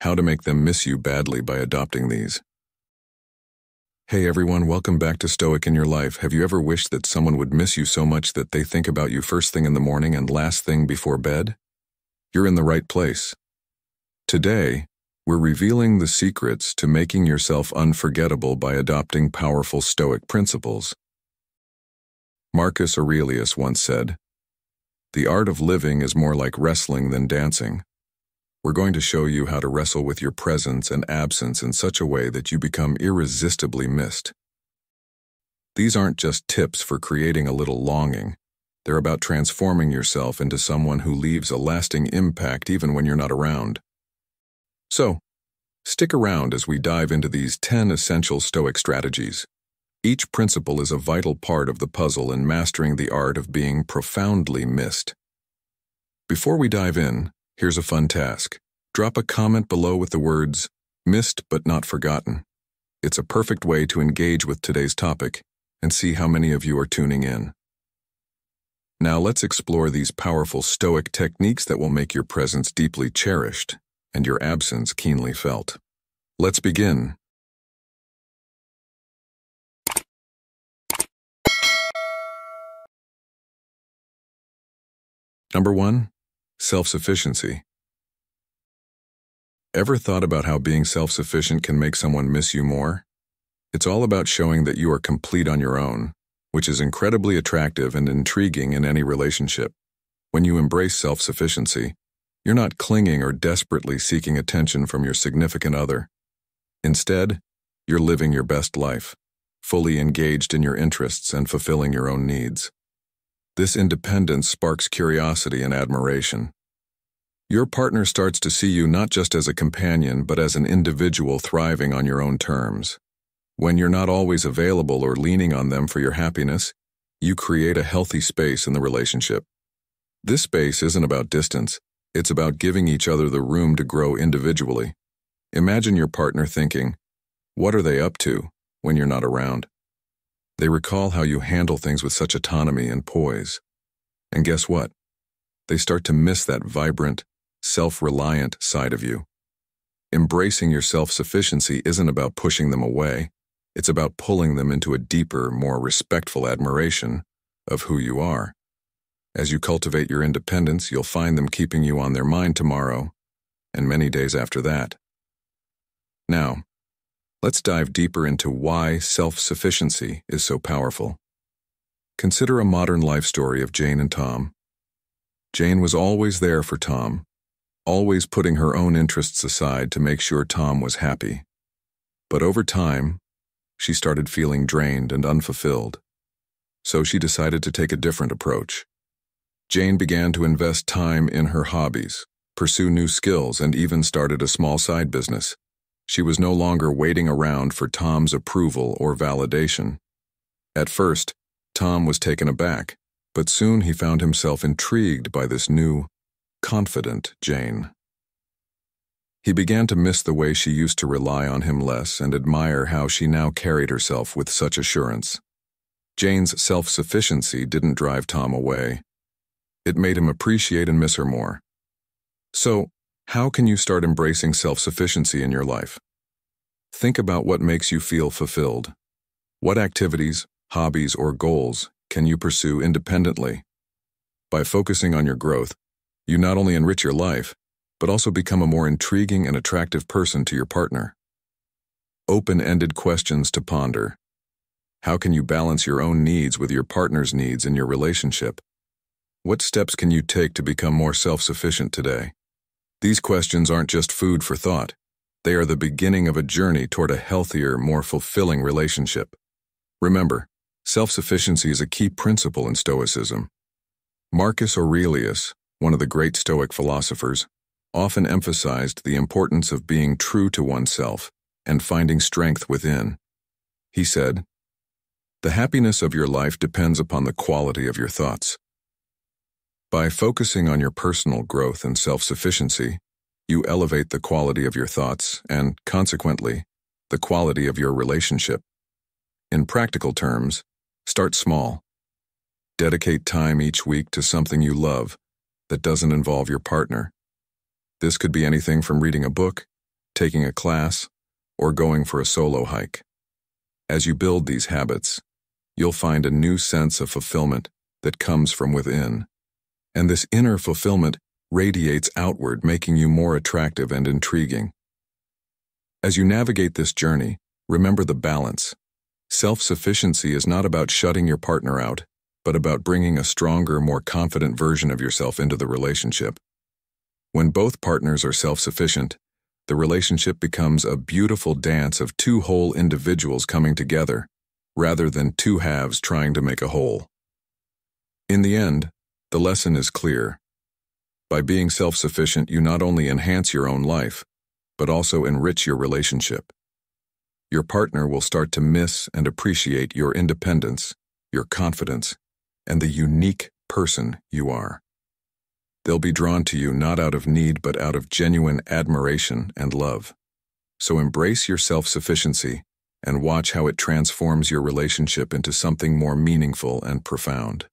how to make them miss you badly by adopting these. Hey everyone, welcome back to Stoic in Your Life. Have you ever wished that someone would miss you so much that they think about you first thing in the morning and last thing before bed? You're in the right place. Today, we're revealing the secrets to making yourself unforgettable by adopting powerful Stoic principles. Marcus Aurelius once said, "The art of living is more like wrestling than dancing." We're going to show you how to wrestle with your presence and absence in such a way that you become irresistibly missed. These aren't just tips for creating a little longing. They're about transforming yourself into someone who leaves a lasting impact even when you're not around. So, stick around as we dive into these 10 essential Stoic strategies. Each principle is a vital part of the puzzle in mastering the art of being profoundly missed. Before we dive in, here's a fun task. Drop a comment below with the words, "missed but not forgotten." It's a perfect way to engage with today's topic and see how many of you are tuning in. Now let's explore these powerful Stoic techniques that will make your presence deeply cherished and your absence keenly felt. Let's begin. Number 1. Self-sufficiency. Ever thought about how being self-sufficient can make someone miss you more? It's all about showing that you are complete on your own, which is incredibly attractive and intriguing in any relationship. When you embrace self-sufficiency, you're not clinging or desperately seeking attention from your significant other. Instead, you're living your best life, fully engaged in your interests and fulfilling your own needs. This independence sparks curiosity and admiration. Your partner starts to see you not just as a companion, but as an individual thriving on your own terms. When you're not always available or leaning on them for your happiness, you create a healthy space in the relationship. This space isn't about distance, it's about giving each other the room to grow individually. Imagine your partner thinking, "What are they up to?" when you're not around. They recall how you handle things with such autonomy and poise. And guess what? They start to miss that vibrant, self-reliant side of you. Embracing your self-sufficiency isn't about pushing them away. It's about pulling them into a deeper, more respectful admiration of who you are. As you cultivate your independence, you'll find them keeping you on their mind tomorrow and many days after that. Now, let's dive deeper into why self-sufficiency is so powerful. Consider a modern life story of Jane and Tom. Jane was always there for Tom, always putting her own interests aside to make sure Tom was happy. But over time, she started feeling drained and unfulfilled. So she decided to take a different approach. Jane began to invest time in her hobbies, pursue new skills, and even started a small side business. She was no longer waiting around for Tom's approval or validation. At first, Tom was taken aback, but soon he found himself intrigued by this new, confident Jane. He began to miss the way she used to rely on him less and admire how she now carried herself with such assurance. Jane's self-sufficiency didn't drive Tom away. It made him appreciate and miss her more. So, how can you start embracing self-sufficiency in your life? Think about what makes you feel fulfilled. What activities, hobbies, or goals can you pursue independently? By focusing on your growth, you not only enrich your life, but also become a more intriguing and attractive person to your partner. Open-ended questions to ponder. How can you balance your own needs with your partner's needs in your relationship? What steps can you take to become more self-sufficient today? These questions aren't just food for thought. They are the beginning of a journey toward a healthier, more fulfilling relationship. Remember, self-sufficiency is a key principle in Stoicism. Marcus Aurelius, one of the great Stoic philosophers, often emphasized the importance of being true to oneself and finding strength within. He said, "The happiness of your life depends upon the quality of your thoughts." By focusing on your personal growth and self-sufficiency, you elevate the quality of your thoughts and, consequently, the quality of your relationship. In practical terms, start small. Dedicate time each week to something you love that doesn't involve your partner. This could be anything from reading a book, taking a class, or going for a solo hike. As you build these habits, you'll find a new sense of fulfillment that comes from within. And this inner fulfillment radiates outward, making you more attractive and intriguing. As you navigate this journey, remember the balance. Self-sufficiency is not about shutting your partner out, but about bringing a stronger, more confident version of yourself into the relationship. When both partners are self-sufficient, the relationship becomes a beautiful dance of two whole individuals coming together, rather than two halves trying to make a whole. In the end, the lesson is clear. By being self-sufficient, you not only enhance your own life, but also enrich your relationship. Your partner will start to miss and appreciate your independence, your confidence, and the unique person you are. They'll be drawn to you not out of need but out of genuine admiration and love. So embrace your self-sufficiency and watch how it transforms your relationship into something more meaningful and profound.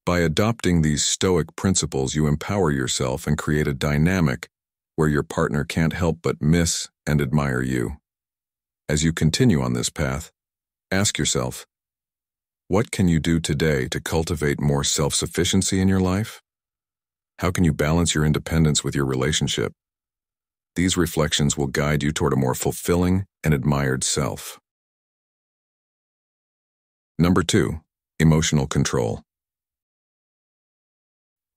By adopting these Stoic principles, you empower yourself and create a dynamic where your partner can't help but miss and admire you. As you continue on this path, ask yourself, what can you do today to cultivate more self-sufficiency in your life? How can you balance your independence with your relationship? These reflections will guide you toward a more fulfilling and admired self. Number 2, emotional control.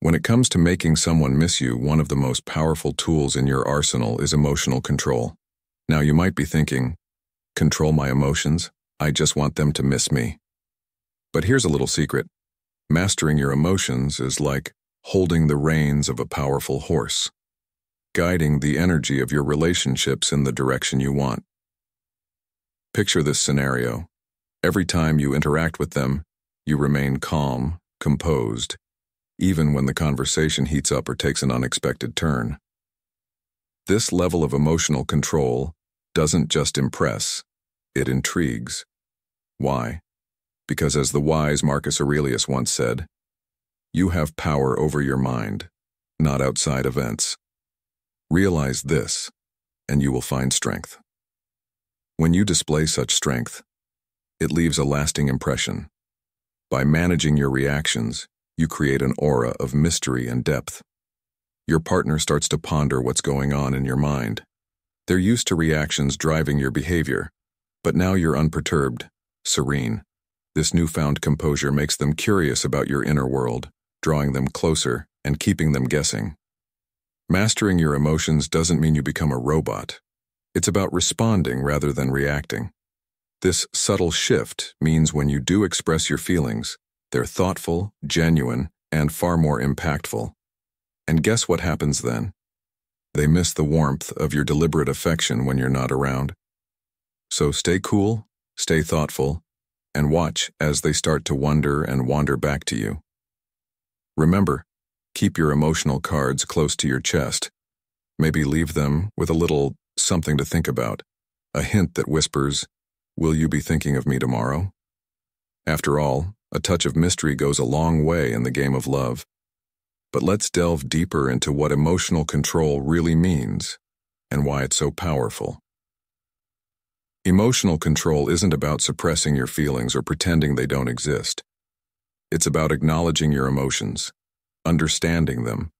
When it comes to making someone miss you, one of the most powerful tools in your arsenal is emotional control. Now you might be thinking, control my emotions? I just want them to miss me. But here's a little secret. Mastering your emotions is like holding the reins of a powerful horse, guiding the energy of your relationships in the direction you want. Picture this scenario. Every time you interact with them, you remain calm, composed, even when the conversation heats up or takes an unexpected turn. This level of emotional control doesn't just impress, it intrigues. Why? Because as the wise Marcus Aurelius once said, you have power over your mind, not outside events. Realize this, and you will find strength. When you display such strength, it leaves a lasting impression. By managing your reactions, you create an aura of mystery and depth. Your partner starts to ponder what's going on in your mind. They're used to reactions driving your behavior, but now you're unperturbed, serene. This newfound composure makes them curious about your inner world, drawing them closer and keeping them guessing. Mastering your emotions doesn't mean you become a robot. It's about responding rather than reacting. This subtle shift means when you do express your feelings, they're thoughtful, genuine, and far more impactful. And guess what happens then? They miss the warmth of your deliberate affection when you're not around. So stay cool, stay thoughtful, and watch as they start to wonder and wander back to you. Remember, keep your emotional cards close to your chest. Maybe leave them with a little something to think about, a hint that whispers, will you be thinking of me tomorrow? After all, a touch of mystery goes a long way in the game of love. But let's delve deeper into what emotional control really means and why it's so powerful. Emotional control isn't about suppressing your feelings or pretending they don't exist. It's about acknowledging your emotions, understanding them,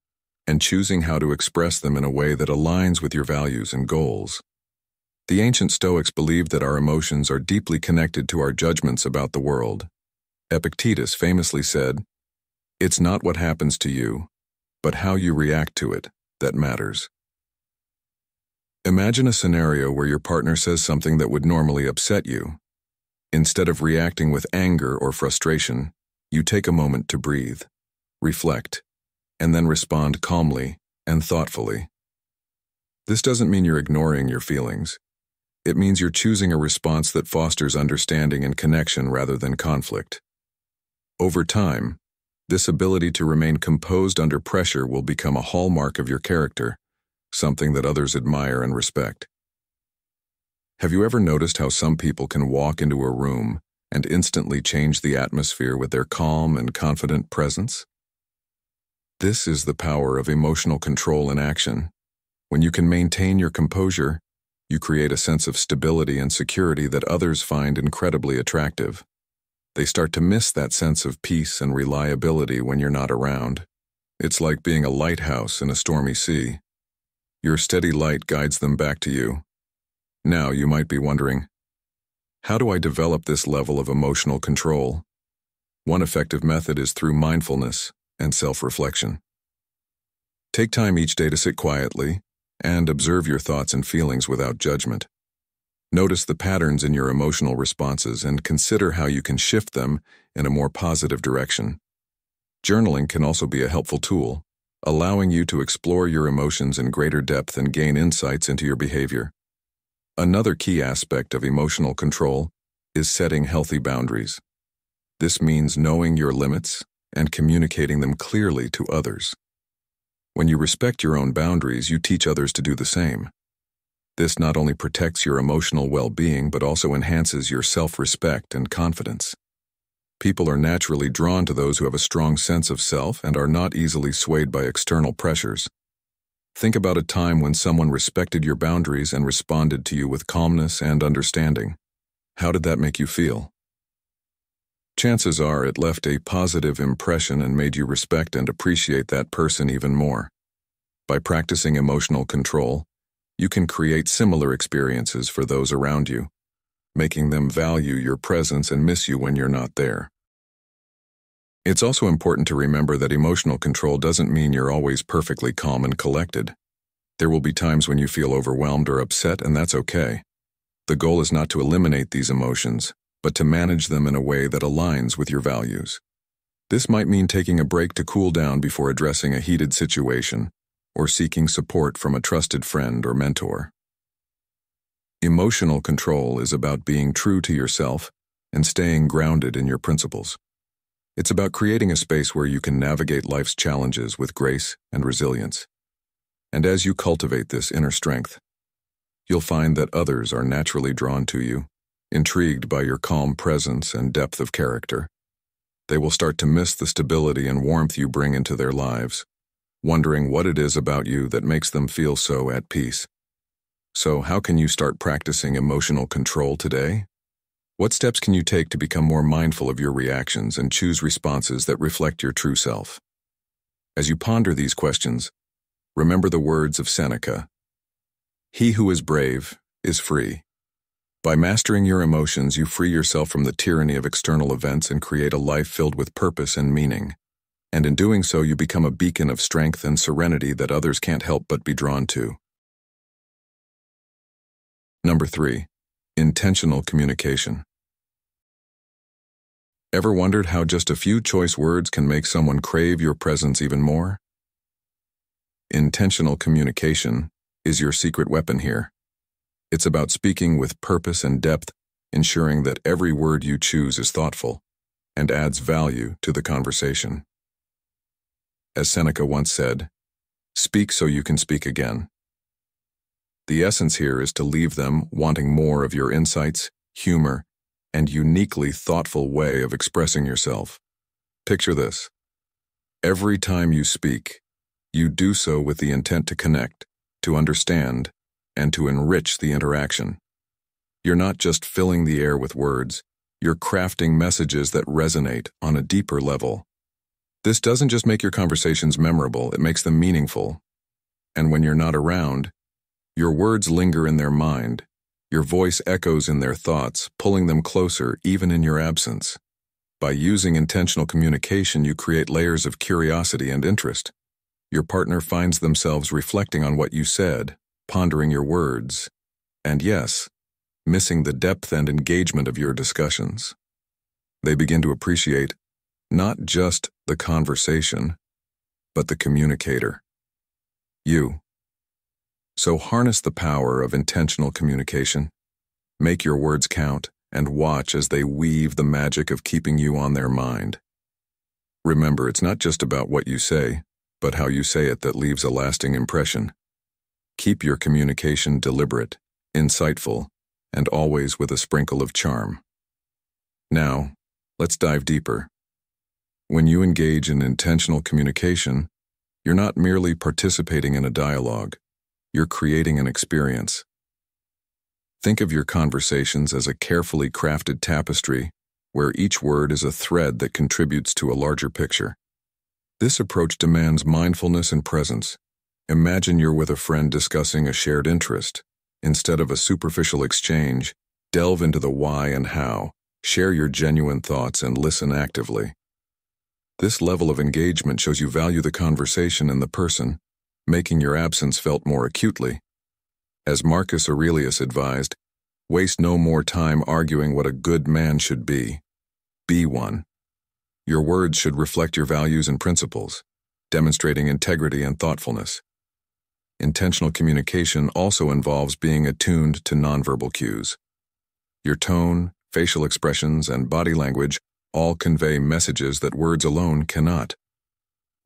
and choosing how to express them in a way that aligns with your values and goals. The ancient Stoics believed that our emotions are deeply connected to our judgments about the world. Epictetus famously said, "It's not what happens to you, but how you react to it that matters." Imagine a scenario where your partner says something that would normally upset you. Instead of reacting with anger or frustration, you take a moment to breathe, reflect, and then respond calmly and thoughtfully. This doesn't mean you're ignoring your feelings. It means you're choosing a response that fosters understanding and connection rather than conflict. Over time, this ability to remain composed under pressure will become a hallmark of your character, something that others admire and respect. Have you ever noticed how some people can walk into a room and instantly change the atmosphere with their calm and confident presence? This is the power of emotional control in action. When you can maintain your composure, You create a sense of stability and security that others find incredibly attractive. They start to miss that sense of peace and reliability when you're not around. It's like being a lighthouse in a stormy sea. Your steady light guides them back to you. Now you might be wondering, how do I develop this level of emotional control? One effective method is through mindfulness and self-reflection. Take time each day to sit quietly and observe your thoughts and feelings without judgment. Notice the patterns in your emotional responses and consider how you can shift them in a more positive direction. Journaling can also be a helpful tool, allowing you to explore your emotions in greater depth and gain insights into your behavior. Another key aspect of emotional control is setting healthy boundaries. This means knowing your limits and communicating them clearly to others. When you respect your own boundaries, you teach others to do the same. This not only protects your emotional well-being, but also enhances your self-respect and confidence. People are naturally drawn to those who have a strong sense of self and are not easily swayed by external pressures. Think about a time when someone respected your boundaries and responded to you with calmness and understanding. How did that make you feel? Chances are it left a positive impression and made you respect and appreciate that person even more. By practicing emotional control, you can create similar experiences for those around you, making them value your presence and miss you when you're not there. It's also important to remember that emotional control doesn't mean you're always perfectly calm and collected. There will be times when you feel overwhelmed or upset, and that's okay. The goal is not to eliminate these emotions, but to manage them in a way that aligns with your values. This might mean taking a break to cool down before addressing a heated situation, or seeking support from a trusted friend or mentor. Emotional control is about being true to yourself and staying grounded in your principles. It's about creating a space where you can navigate life's challenges with grace and resilience. And as you cultivate this inner strength, you'll find that others are naturally drawn to you, intrigued by your calm presence and depth of character. They will start to miss the stability and warmth you bring into their lives, wondering what it is about you that makes them feel so at peace. So how can you start practicing emotional control today? What steps can you take to become more mindful of your reactions and choose responses that reflect your true self? As you ponder these questions, remember the words of Seneca: "He who is brave is free." By mastering your emotions, you free yourself from the tyranny of external events and create a life filled with purpose and meaning. And in doing so, you become a beacon of strength and serenity that others can't help but be drawn to. Number 3, intentional communication. Ever wondered how just a few choice words can make someone crave your presence even more? Intentional communication is your secret weapon here. It's about speaking with purpose and depth, ensuring that every word you choose is thoughtful and adds value to the conversation. As Seneca once said, "Speak so you can speak again." The essence here is to leave them wanting more of your insights, humor, and uniquely thoughtful way of expressing yourself. Picture this. Every time you speak, you do so with the intent to connect, to understand, and to enrich the interaction. You're not just filling the air with words, you're crafting messages that resonate on a deeper level. This doesn't just make your conversations memorable, it makes them meaningful. And when you're not around, your words linger in their mind, your voice echoes in their thoughts, pulling them closer even in your absence. By using intentional communication, you create layers of curiosity and interest. Your partner finds themselves reflecting on what you said, pondering your words, and yes, missing the depth and engagement of your discussions. They begin to appreciate not just the conversation, but the communicator, you. So harness the power of intentional communication. Make your words count and watch as they weave the magic of keeping you on their mind. Remember, it's not just about what you say, but how you say it that leaves a lasting impression. Keep your communication deliberate, insightful, and always with a sprinkle of charm. Now, let's dive deeper. When you engage in intentional communication, you're not merely participating in a dialogue, you're creating an experience. Think of your conversations as a carefully crafted tapestry, where each word is a thread that contributes to a larger picture. This approach demands mindfulness and presence. Imagine you're with a friend discussing a shared interest. Instead of a superficial exchange, delve into the why and how, share your genuine thoughts, and listen actively. This level of engagement shows you value the conversation and the person, making your absence felt more acutely. As Marcus Aurelius advised, waste no more time arguing what a good man should be. Be one. Your words should reflect your values and principles, demonstrating integrity and thoughtfulness. Intentional communication also involves being attuned to nonverbal cues. Your tone, facial expressions, and body language all convey messages that words alone cannot.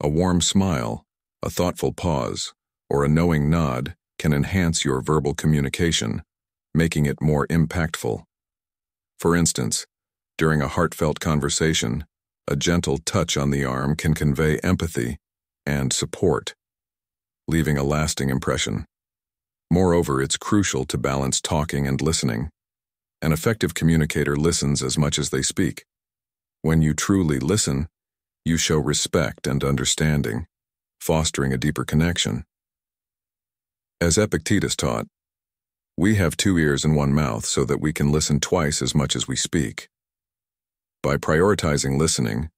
A warm smile, a thoughtful pause, or a knowing nod can enhance your verbal communication, making it more impactful. For instance, during a heartfelt conversation, a gentle touch on the arm can convey empathy and support, leaving a lasting impression. Moreover, it's crucial to balance talking and listening. An effective communicator listens as much as they speak. When you truly listen, you show respect and understanding, fostering a deeper connection. As Epictetus taught, we have 2 ears and 1 mouth so that we can listen twice as much as we speak. By prioritizing listening,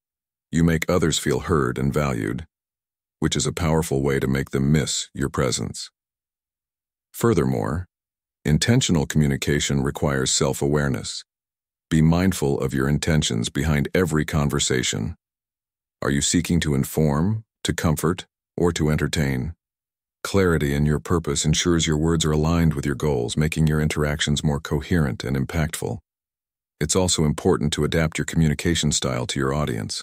you make others feel heard and valued, which is a powerful way to make them miss your presence. Furthermore, intentional communication requires self-awareness. Be mindful of your intentions behind every conversation. Are you seeking to inform, to comfort, or to entertain? Clarity in your purpose ensures your words are aligned with your goals, making your interactions more coherent and impactful. It's also important to adapt your communication style to your audience.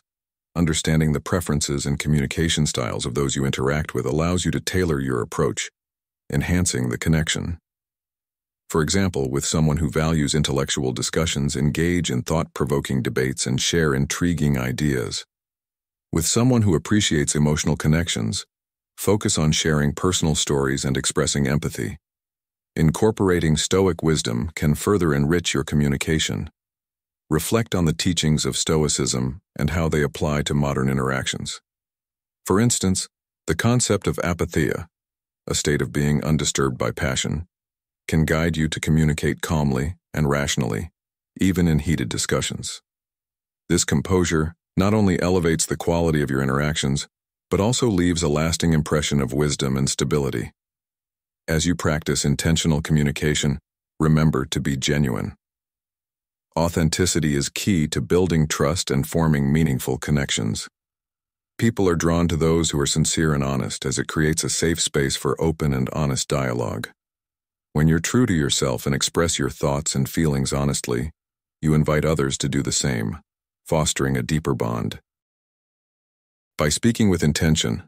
Understanding the preferences and communication styles of those you interact with allows you to tailor your approach, enhancing the connection. For example, with someone who values intellectual discussions, engage in thought-provoking debates and share intriguing ideas. With someone who appreciates emotional connections, focus on sharing personal stories and expressing empathy. Incorporating Stoic wisdom can further enrich your communication. Reflect on the teachings of Stoicism and how they apply to modern interactions. For instance, the concept of apatheia, a state of being undisturbed by passion, can guide you to communicate calmly and rationally, even in heated discussions. This composure not only elevates the quality of your interactions, but also leaves a lasting impression of wisdom and stability. As you practice intentional communication, remember to be genuine. Authenticity is key to building trust and forming meaningful connections. People are drawn to those who are sincere and honest, as it creates a safe space for open and honest dialogue. When you're true to yourself and express your thoughts and feelings honestly, you invite others to do the same, fostering a deeper bond. By speaking with intention,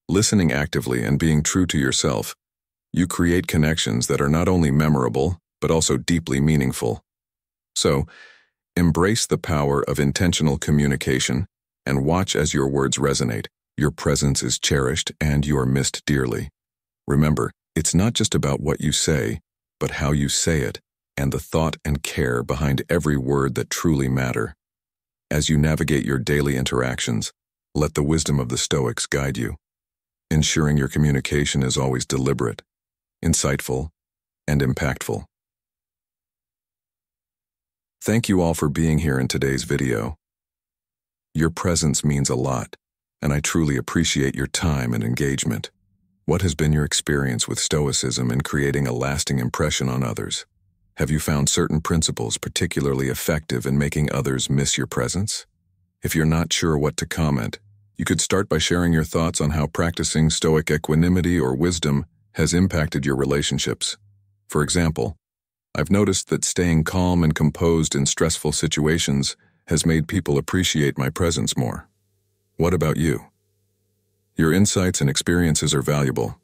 listening actively, and being true to yourself, you create connections that are not only memorable, but also deeply meaningful. So, embrace the power of intentional communication and watch as your words resonate. Your presence is cherished and you are missed dearly. Remember, it's not just about what you say, but how you say it, and the thought and care behind every word that truly matter. As you navigate your daily interactions, let the wisdom of the Stoics guide you, ensuring your communication is always deliberate, insightful, and impactful. Thank you all for being here in today's video. Your presence means a lot, and I truly appreciate your time and engagement. What has been your experience with Stoicism in creating a lasting impression on others? Have you found certain principles particularly effective in making others miss your presence? If you're not sure what to comment, you could start by sharing your thoughts on how practicing Stoic equanimity or wisdom has impacted your relationships. For example, I've noticed that staying calm and composed in stressful situations has made people appreciate my presence more. What about you? Your insights and experiences are valuable,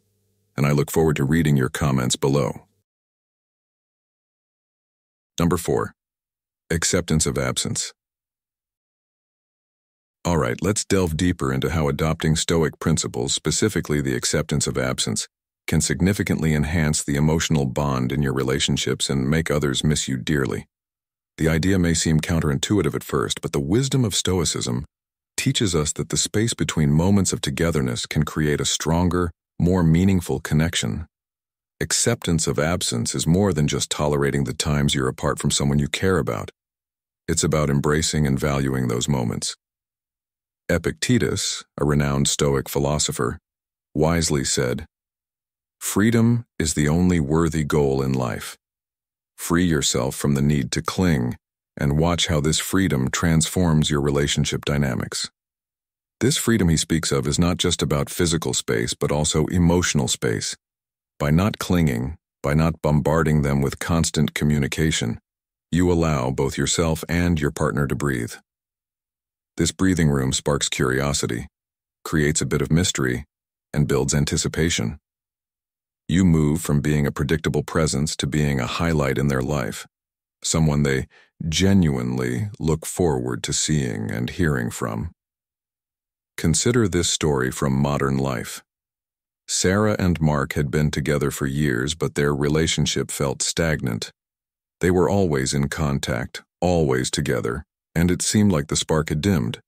and I look forward to reading your comments below. Number 4. Acceptance of absence. All right, let's delve deeper into how adopting Stoic principles, specifically the acceptance of absence, can significantly enhance the emotional bond in your relationships and make others miss you dearly. The idea may seem counterintuitive at first, but the wisdom of Stoicism teaches us that the space between moments of togetherness can create a stronger, more meaningful connection. Acceptance of absence is more than just tolerating the times you're apart from someone you care about. It's about embracing and valuing those moments. Epictetus, a renowned Stoic philosopher, wisely said, "Freedom is the only worthy goal in life. Free yourself from the need to cling, and watch how this freedom transforms your relationship dynamics." This freedom he speaks of is not just about physical space, but also emotional space. By not clinging, by not bombarding them with constant communication, you allow both yourself and your partner to breathe. This breathing room sparks curiosity, creates a bit of mystery, and builds anticipation. You move from being a predictable presence to being a highlight in their life, someone they genuinely look forward to seeing and hearing from. Consider this story from modern life. Sarah and Mark had been together for years, but their relationship felt stagnant. They were always in contact, always together, and it seemed like the spark had dimmed.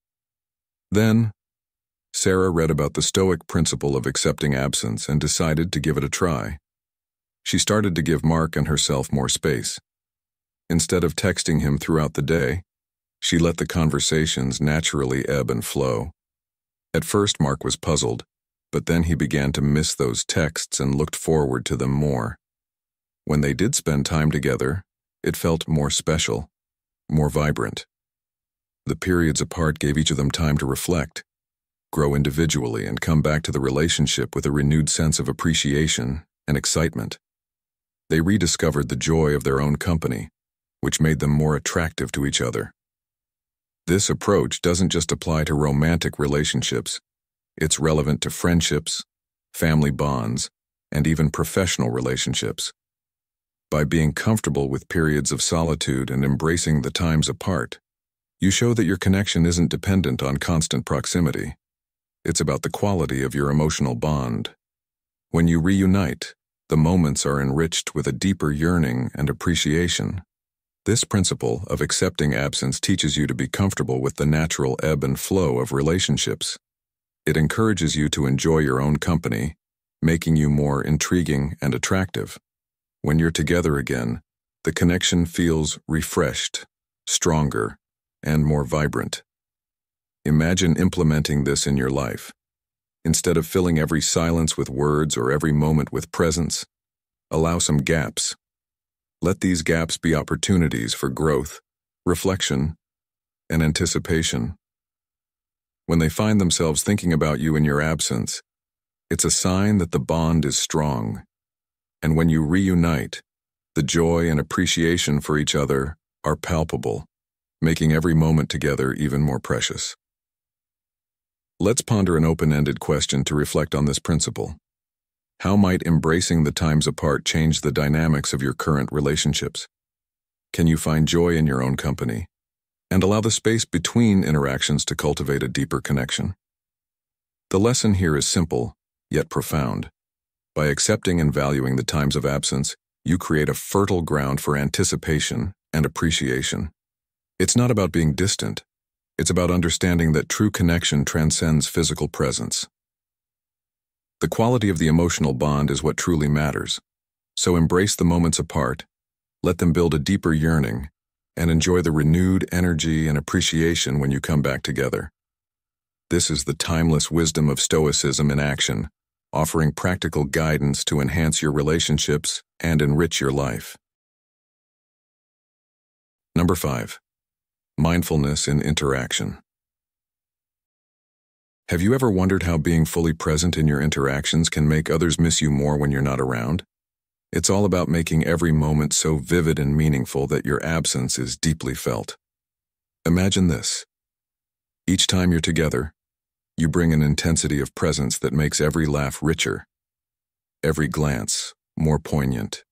Then, Sarah read about the Stoic principle of accepting absence and decided to give it a try. She started to give Mark and herself more space. Instead of texting him throughout the day, she let the conversations naturally ebb and flow. At first, Mark was puzzled, but then he began to miss those texts and looked forward to them more. When they did spend time together, it felt more special, more vibrant. The periods apart gave each of them time to reflect, grow individually, and come back to the relationship with a renewed sense of appreciation and excitement. They rediscovered the joy of their own company, which made them more attractive to each other. This approach doesn't just apply to romantic relationships. It's relevant to friendships, family bonds, and even professional relationships. By being comfortable with periods of solitude and embracing the times apart, you show that your connection isn't dependent on constant proximity. It's about the quality of your emotional bond. When you reunite, the moments are enriched with a deeper yearning and appreciation. This principle of accepting absence teaches you to be comfortable with the natural ebb and flow of relationships. It encourages you to enjoy your own company, making you more intriguing and attractive. When you're together again, the connection feels refreshed, stronger, and more vibrant. Imagine implementing this in your life. Instead of filling every silence with words or every moment with presence, allow some gaps. Let these gaps be opportunities for growth, reflection, and anticipation. When they find themselves thinking about you in your absence, it's a sign that the bond is strong. And when you reunite, the joy and appreciation for each other are palpable, making every moment together even more precious. Let's ponder an open-ended question to reflect on this principle. How might embracing the times apart change the dynamics of your current relationships? Can you find joy in your own company and allow the space between interactions to cultivate a deeper connection? The lesson here is simple, yet profound. By accepting and valuing the times of absence, you create a fertile ground for anticipation and appreciation. It's not about being distant. It's about understanding that true connection transcends physical presence. The quality of the emotional bond is what truly matters. So embrace the moments apart, let them build a deeper yearning, and enjoy the renewed energy and appreciation when you come back together. This is the timeless wisdom of Stoicism in action, offering practical guidance to enhance your relationships and enrich your life. Number 5. Mindfulness in interaction. Have you ever wondered how being fully present in your interactions can make others miss you more when you're not around? It's all about making every moment so vivid and meaningful that your absence is deeply felt. Imagine this. Each time you're together, you bring an intensity of presence that makes every laugh richer, every glance more poignant.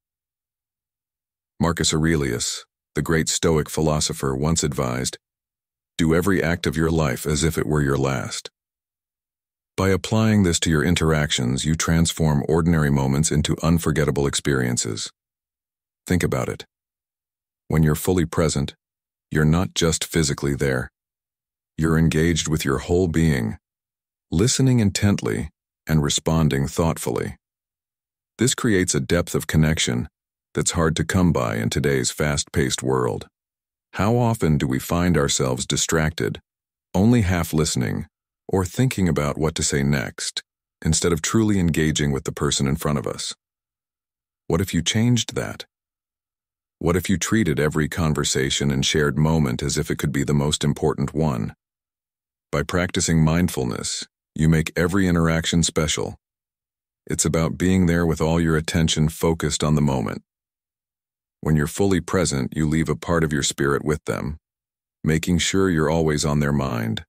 Marcus Aurelius, the great Stoic philosopher, once advised, "Do every act of your life as if it were your last." By applying this to your interactions, you transform ordinary moments into unforgettable experiences. Think about it. When you're fully present, you're not just physically there. You're engaged with your whole being, listening intently and responding thoughtfully. This creates a depth of connection that's hard to come by in today's fast-paced world. How often do we find ourselves distracted, only half listening, or thinking about what to say next, instead of truly engaging with the person in front of us? What if you changed that? What if you treated every conversation and shared moment as if it could be the most important one? By practicing mindfulness, you make every interaction special. It's about being there with all your attention focused on the moment. When you're fully present, you leave a part of your spirit with them, making sure you're always on their mind.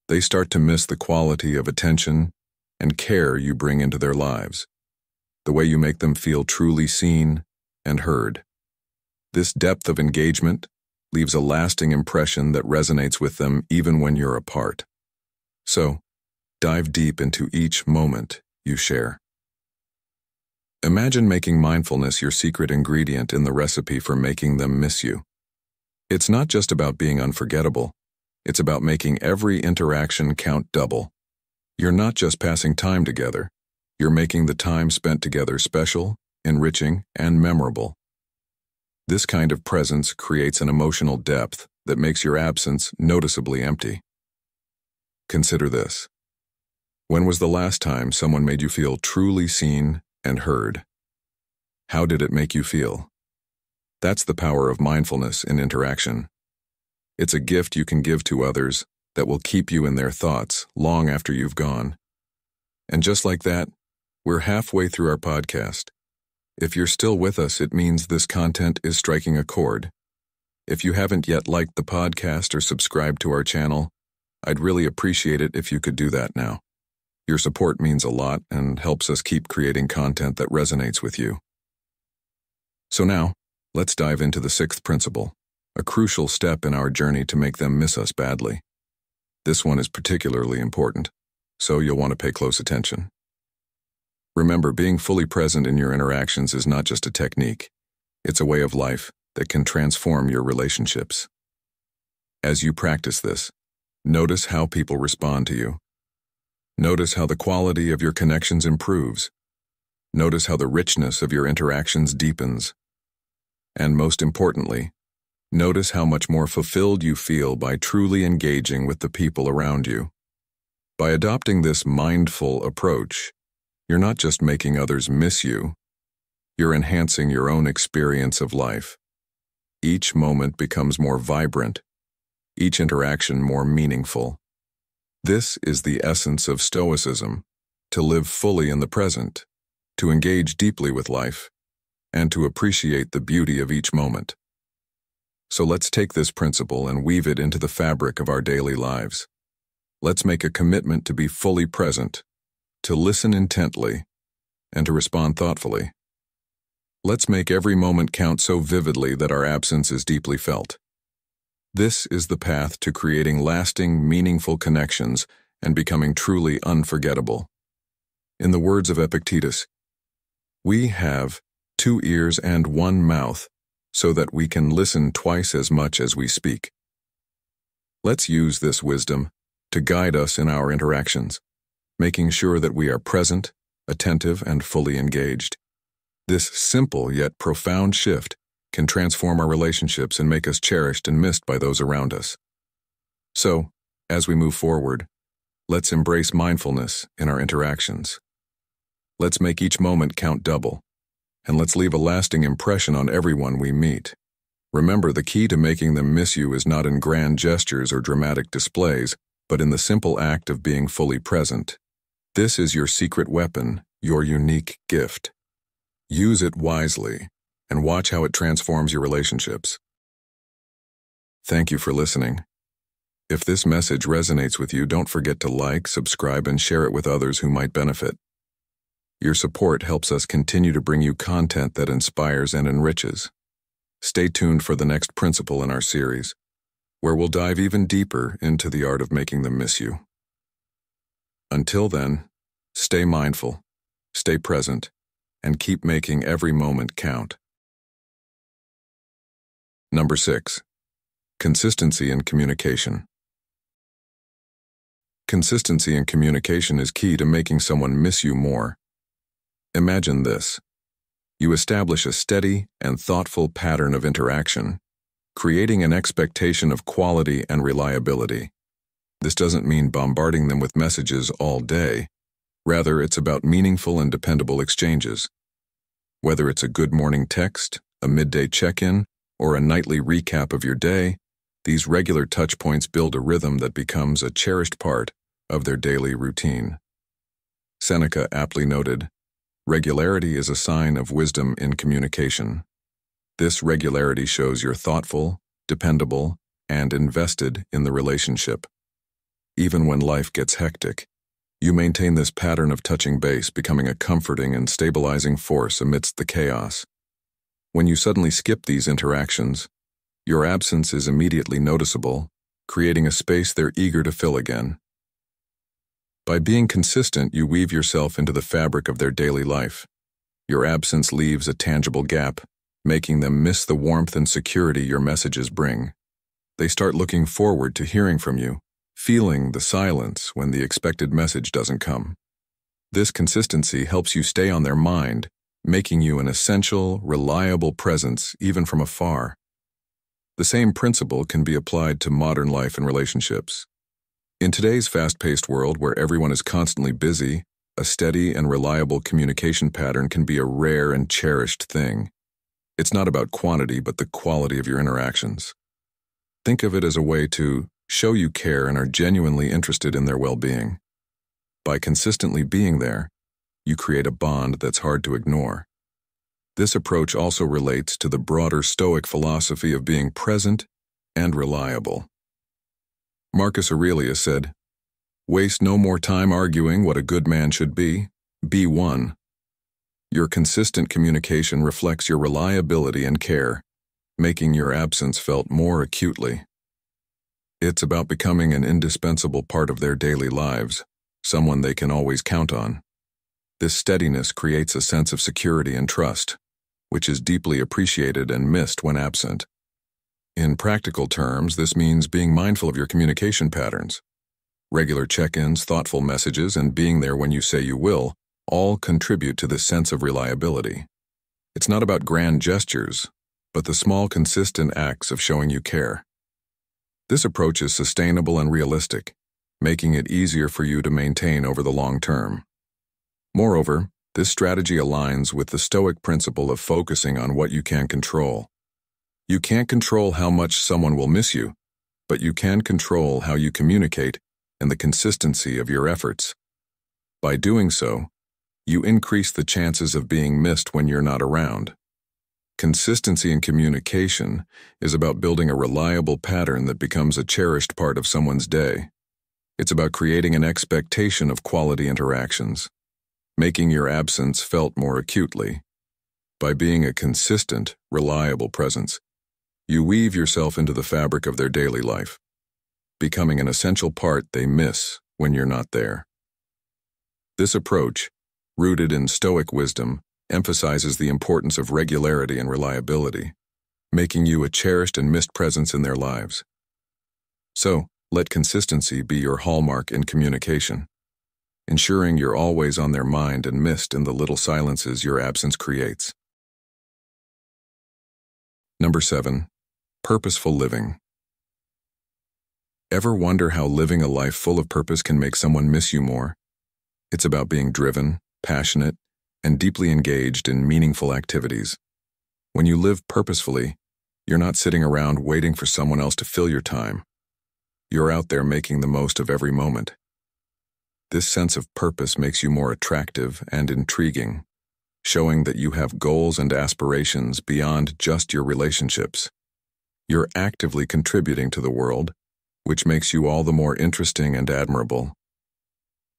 They start to miss the quality of attention and care you bring into their lives, the way you make them feel truly seen and heard. This depth of engagement leaves a lasting impression that resonates with them even when you're apart. So, dive deep into each moment you share. Imagine making mindfulness your secret ingredient in the recipe for making them miss you. It's not just about being unforgettable. It's about making every interaction count double. You're not just passing time together. You're making the time spent together special, enriching, and memorable. This kind of presence creates an emotional depth that makes your absence noticeably empty. Consider this. When was the last time someone made you feel truly seen and heard? How did it make you feel? That's the power of mindfulness in interaction. It's a gift you can give to others that will keep you in their thoughts long after you've gone. And just like that, we're halfway through our podcast. If you're still with us, it means this content is striking a chord. If you haven't yet liked the podcast or subscribed to our channel, I'd really appreciate it if you could do that now. Your support means a lot and helps us keep creating content that resonates with you. So now, let's dive into the sixth principle, a crucial step in our journey to make them miss us badly. This one is particularly important, so you'll want to pay close attention. Remember, being fully present in your interactions is not just a technique. It's a way of life that can transform your relationships. As you practice this, notice how people respond to you. Notice how the quality of your connections improves. Notice how the richness of your interactions deepens. And most importantly, notice how much more fulfilled you feel by truly engaging with the people around you. By adopting this mindful approach, you're not just making others miss you, you're enhancing your own experience of life. Each moment becomes more vibrant, each interaction more meaningful. This is the essence of Stoicism, to live fully in the present, to engage deeply with life, and to appreciate the beauty of each moment. So let's take this principle and weave it into the fabric of our daily lives. Let's make a commitment to be fully present, to listen intently, and to respond thoughtfully. Let's make every moment count so vividly that our absence is deeply felt. This is the path to creating lasting, meaningful connections and becoming truly unforgettable. In the words of Epictetus, we have 2 ears and 1 mouth so that we can listen twice as much as we speak. Let's use this wisdom to guide us in our interactions, making sure that we are present, attentive, and fully engaged. This simple yet profound shift can transform our relationships and make us cherished and missed by those around us. So, as we move forward, let's embrace mindfulness in our interactions. Let's make each moment count double, and let's leave a lasting impression on everyone we meet. Remember, the key to making them miss you is not in grand gestures or dramatic displays, but in the simple act of being fully present. This is your secret weapon, your unique gift. Use it wisely, and watch how it transforms your relationships. Thank you for listening. If this message resonates with you, don't forget to like, subscribe, and share it with others who might benefit. Your support helps us continue to bring you content that inspires and enriches. Stay tuned for the next principle in our series, where we'll dive even deeper into the art of making them miss you. Until then, stay mindful, stay present, and keep making every moment count. Number 6. Consistency in communication. Consistency in communication is key to making someone miss you more. Imagine this. You establish a steady and thoughtful pattern of interaction, creating an expectation of quality and reliability. This doesn't mean bombarding them with messages all day. Rather, it's about meaningful and dependable exchanges. Whether it's a good morning text, a midday check-in, or a nightly recap of your day, these regular touchpoints build a rhythm that becomes a cherished part of their daily routine. Seneca aptly noted, "Regularity is a sign of wisdom in communication." This regularity shows you're thoughtful, dependable, and invested in the relationship. Even when life gets hectic, you maintain this pattern of touching base, becoming a comforting and stabilizing force amidst the chaos. When you suddenly skip these interactions, your absence is immediately noticeable, creating a space they're eager to fill again. By being consistent, you weave yourself into the fabric of their daily life. Your absence leaves a tangible gap, making them miss the warmth and security your messages bring. They start looking forward to hearing from you, feeling the silence when the expected message doesn't come. This consistency helps you stay on their mind, making you an essential, reliable presence even from afar. The same principle can be applied to modern life and relationships. In today's fast-paced world where everyone is constantly busy, a steady and reliable communication pattern can be a rare and cherished thing. It's not about quantity, but the quality of your interactions. Think of it as a way to show you care and are genuinely interested in their well-being. By consistently being there, you create a bond that's hard to ignore. This approach also relates to the broader Stoic philosophy of being present and reliable. Marcus Aurelius said, "Waste no more time arguing what a good man should be one." Your consistent communication reflects your reliability and care, making your absence felt more acutely. It's about becoming an indispensable part of their daily lives, someone they can always count on. This steadiness creates a sense of security and trust, which is deeply appreciated and missed when absent. In practical terms, this means being mindful of your communication patterns. Regular check-ins, thoughtful messages, and being there when you say you will all contribute to this sense of reliability. It's not about grand gestures, but the small, consistent acts of showing you care. This approach is sustainable and realistic, making it easier for you to maintain over the long term. Moreover, this strategy aligns with the Stoic principle of focusing on what you can control. You can't control how much someone will miss you, but you can control how you communicate and the consistency of your efforts. By doing so, you increase the chances of being missed when you're not around. Consistency in communication is about building a reliable pattern that becomes a cherished part of someone's day. It's about creating an expectation of quality interactions, making your absence felt more acutely. By being a consistent, reliable presence, you weave yourself into the fabric of their daily life, becoming an essential part they miss when you're not there. This approach, rooted in Stoic wisdom, emphasizes the importance of regularity and reliability, making you a cherished and missed presence in their lives. So, let consistency be your hallmark in communication, ensuring you're always on their mind and missed in the little silences your absence creates. Number 7. Purposeful living. Ever wonder how living a life full of purpose can make someone miss you more? It's about being driven, passionate, and deeply engaged in meaningful activities. When you live purposefully, you're not sitting around waiting for someone else to fill your time. You're out there making the most of every moment. This sense of purpose makes you more attractive and intriguing, showing that you have goals and aspirations beyond just your relationships. You're actively contributing to the world, which makes you all the more interesting and admirable.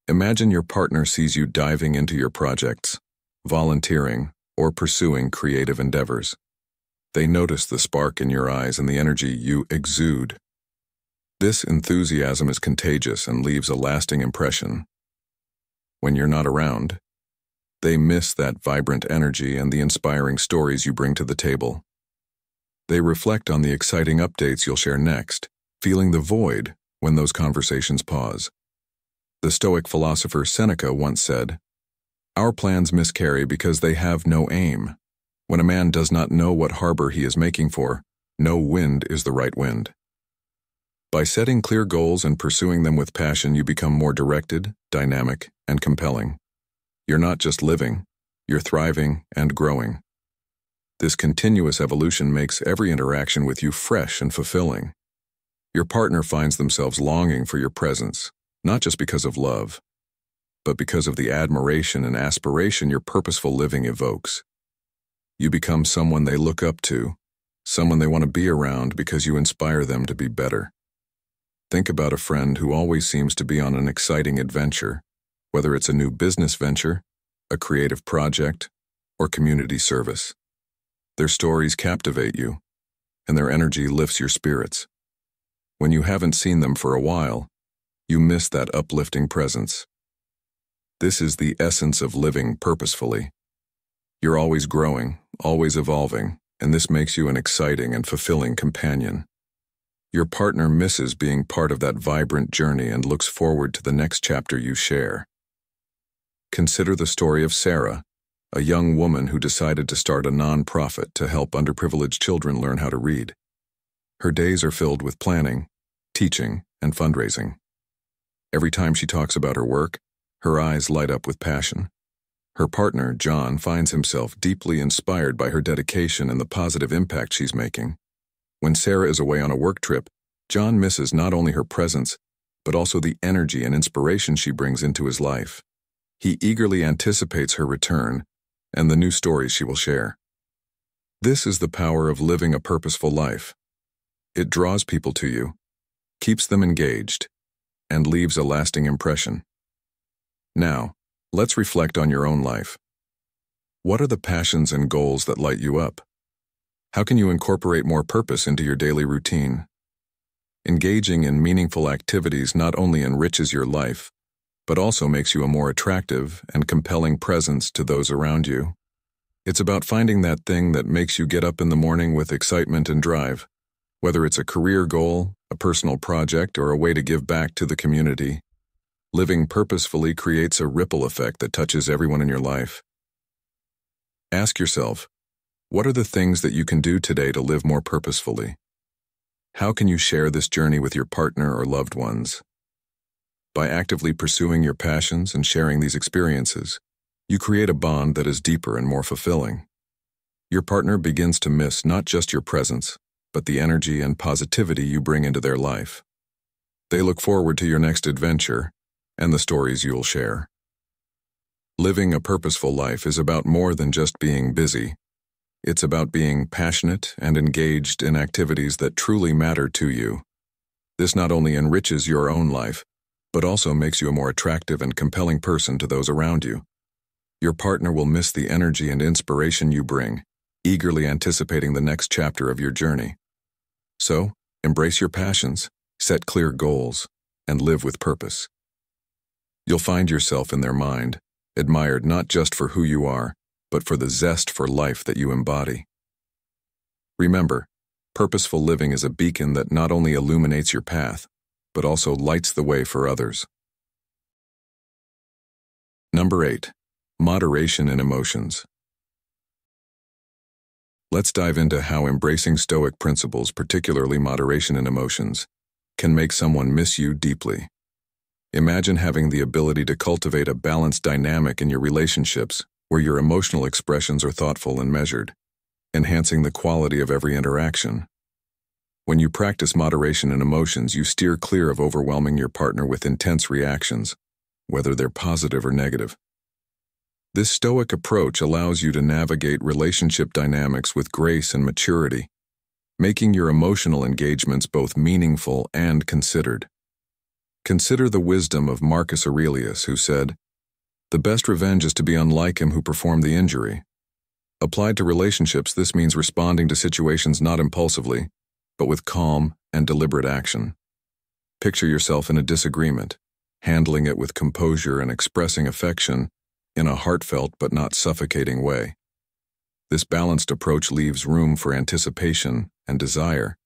Imagine your partner sees you diving into your projects, volunteering, or pursuing creative endeavors. They notice the spark in your eyes and the energy you exude. This enthusiasm is contagious and leaves a lasting impression, when you're not around. They miss that vibrant energy and the inspiring stories you bring to the table. They reflect on the exciting updates you'll share next, feeling the void when those conversations pause. The Stoic philosopher Seneca once said, "Our plans miscarry because they have no aim. When a man does not know what harbor he is making for, no wind is the right wind." By setting clear goals and pursuing them with passion, you become more directed, dynamic, and compelling. You're not just living, you're thriving and growing. This continuous evolution makes every interaction with you fresh and fulfilling. Your partner finds themselves longing for your presence, not just because of love, but because of the admiration and aspiration your purposeful living evokes. You become someone they look up to, someone they want to be around because you inspire them to be better. Think about a friend who always seems to be on an exciting adventure, whether it's a new business venture, a creative project, or community service. Their stories captivate you, and their energy lifts your spirits. When you haven't seen them for a while, you miss that uplifting presence. This is the essence of living purposefully. You're always growing, always evolving, and this makes you an exciting and fulfilling companion. Your partner misses being part of that vibrant journey and looks forward to the next chapter you share. Consider the story of Sarah, a young woman who decided to start a non-profit to help underprivileged children learn how to read. Her days are filled with planning, teaching, and fundraising. Every time she talks about her work, her eyes light up with passion. Her partner, John, finds himself deeply inspired by her dedication and the positive impact she's making. When Sarah is away on a work trip, John misses not only her presence, but also the energy and inspiration she brings into his life. He eagerly anticipates her return and the new stories she will share. This is the power of living a purposeful life. It draws people to you, keeps them engaged, and leaves a lasting impression. Now, let's reflect on your own life. What are the passions and goals that light you up? How can you incorporate more purpose into your daily routine? Engaging in meaningful activities not only enriches your life, but also makes you a more attractive and compelling presence to those around you. It's about finding that thing that makes you get up in the morning with excitement and drive, whether it's a career goal, a personal project, or a way to give back to the community. Living purposefully creates a ripple effect that touches everyone in your life. Ask yourself, what are the things that you can do today to live more purposefully? How can you share this journey with your partner or loved ones? By actively pursuing your passions and sharing these experiences, you create a bond that is deeper and more fulfilling. Your partner begins to miss not just your presence, but the energy and positivity you bring into their life. They look forward to your next adventure and the stories you'll share. Living a purposeful life is about more than just being busy. It's about being passionate and engaged in activities that truly matter to you. This not only enriches your own life, but also makes you a more attractive and compelling person to those around you. Your partner will miss the energy and inspiration you bring, eagerly anticipating the next chapter of your journey. So, embrace your passions, set clear goals, and live with purpose. You'll find yourself in their mind, admired not just for who you are, but for the zest for life that you embody. Remember, purposeful living is a beacon that not only illuminates your path, but also lights the way for others. Number 8. Moderation in emotions. Let's dive into how embracing Stoic principles, particularly moderation in emotions, can make someone miss you deeply. Imagine having the ability to cultivate a balanced dynamic in your relationships where your emotional expressions are thoughtful and measured, enhancing the quality of every interaction. When you practice moderation in emotions, you steer clear of overwhelming your partner with intense reactions, whether they're positive or negative. This Stoic approach allows you to navigate relationship dynamics with grace and maturity, making your emotional engagements both meaningful and considered. Consider the wisdom of Marcus Aurelius, who said, "The best revenge is to be unlike him who performed the injury." Applied to relationships, this means responding to situations not impulsively, but with calm and deliberate action. Picture yourself in a disagreement. handling it with composure and expressing affection in a heartfelt but not suffocating way. This balanced approach leaves room for anticipation and desire,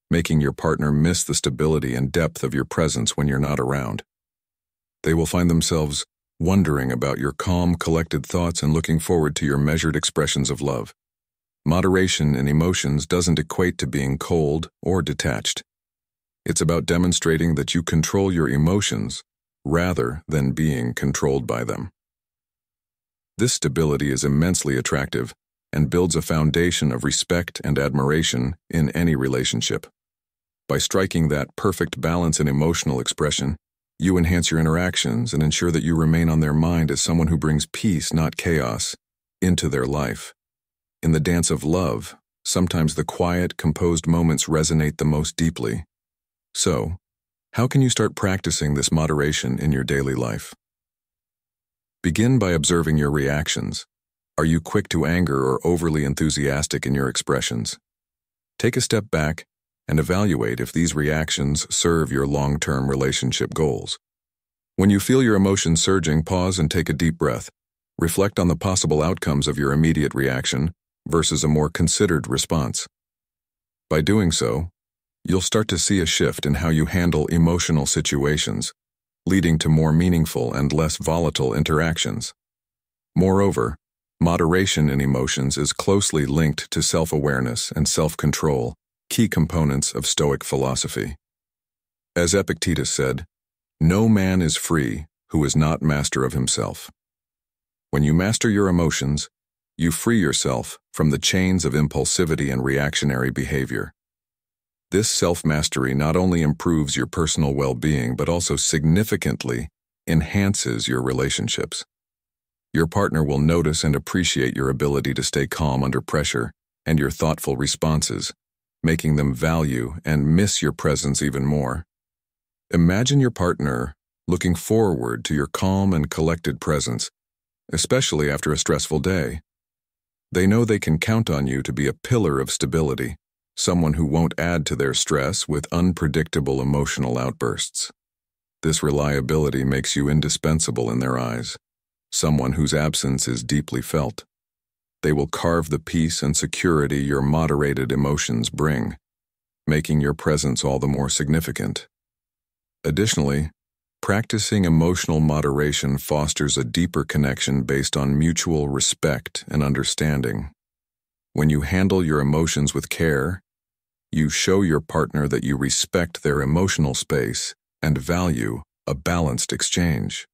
making your partner miss the stability and depth of your presence when you're not around. They will find themselves wondering about your calm, collected thoughts and looking forward to your measured expressions of love. Moderation in emotions doesn't equate to being cold or detached. It's about demonstrating that you control your emotions rather than being controlled by them. This stability is immensely attractive and builds a foundation of respect and admiration in any relationship. By striking that perfect balance in emotional expression, you enhance your interactions and ensure that you remain on their mind as someone who brings peace, not chaos, into their life. In the dance of love, sometimes the quiet, composed moments resonate the most deeply. So, how can you start practicing this moderation in your daily life? Begin by observing your reactions. Are you quick to anger or overly enthusiastic in your expressions? Take a step back and evaluate if these reactions serve your long-term relationship goals. When you feel your emotions surging, pause and take a deep breath. Reflect on the possible outcomes of your immediate reaction versus a more considered response. By doing so, you'll start to see a shift in how you handle emotional situations, leading to more meaningful and less volatile interactions. Moreover, moderation in emotions is closely linked to self-awareness and self-control, key components of Stoic philosophy. As Epictetus said, "No man is free who is not master of himself." When you master your emotions, you free yourself from the chains of impulsivity and reactionary behavior. This self-mastery not only improves your personal well-being but also significantly enhances your relationships. Your partner will notice and appreciate your ability to stay calm under pressure and your thoughtful responses, making them value and miss your presence even more. Imagine your partner looking forward to your calm and collected presence, especially after a stressful day. They know they can count on you to be a pillar of stability, someone who won't add to their stress with unpredictable emotional outbursts. This reliability makes you indispensable in their eyes, someone whose absence is deeply felt. They will carve the peace and security your moderated emotions bring, making your presence all the more significant. Additionally, practicing emotional moderation fosters a deeper connection based on mutual respect and understanding. When you handle your emotions with care, you show your partner that you respect their emotional space and value a balanced exchange.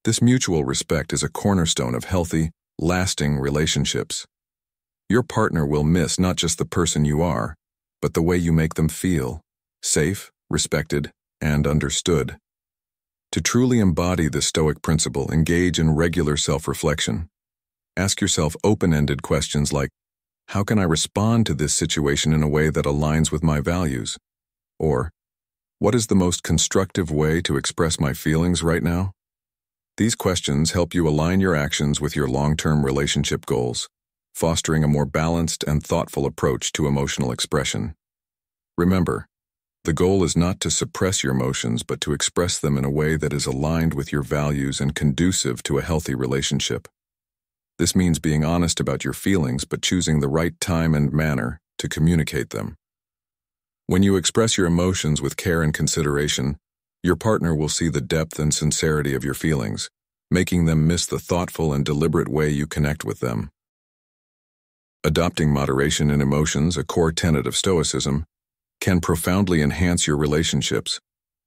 This mutual respect is a cornerstone of healthy, lasting relationships. Your partner will miss not just the person you are, but the way you make them feel safe, respected, and understood. To truly embody the Stoic principle, engage in regular self-reflection. Ask yourself open-ended questions like, how can I respond to this situation in a way that aligns with my values? Or, what is the most constructive way to express my feelings right now? These questions help you align your actions with your long-term relationship goals, fostering a more balanced and thoughtful approach to emotional expression. Remember, the goal is not to suppress your emotions, but to express them in a way that is aligned with your values and conducive to a healthy relationship. This means being honest about your feelings, but choosing the right time and manner to communicate them. When you express your emotions with care and consideration, your partner will see the depth and sincerity of your feelings, making them miss the thoughtful and deliberate way you connect with them. Adopting moderation in emotions, a core tenet of Stoicism, can profoundly enhance your relationships.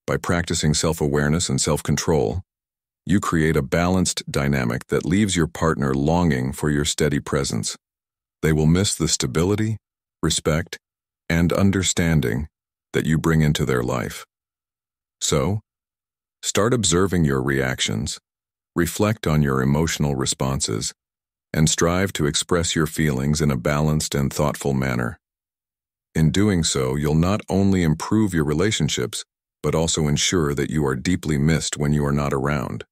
By practicing self-awareness and self-control, you create a balanced dynamic that leaves your partner longing for your steady presence. They will miss the stability, respect, and understanding that you bring into their life. So, start observing your reactions, reflect on your emotional responses, and strive to express your feelings in a balanced and thoughtful manner. In doing so, you'll not only improve your relationships, but also ensure that you are deeply missed when you are not around.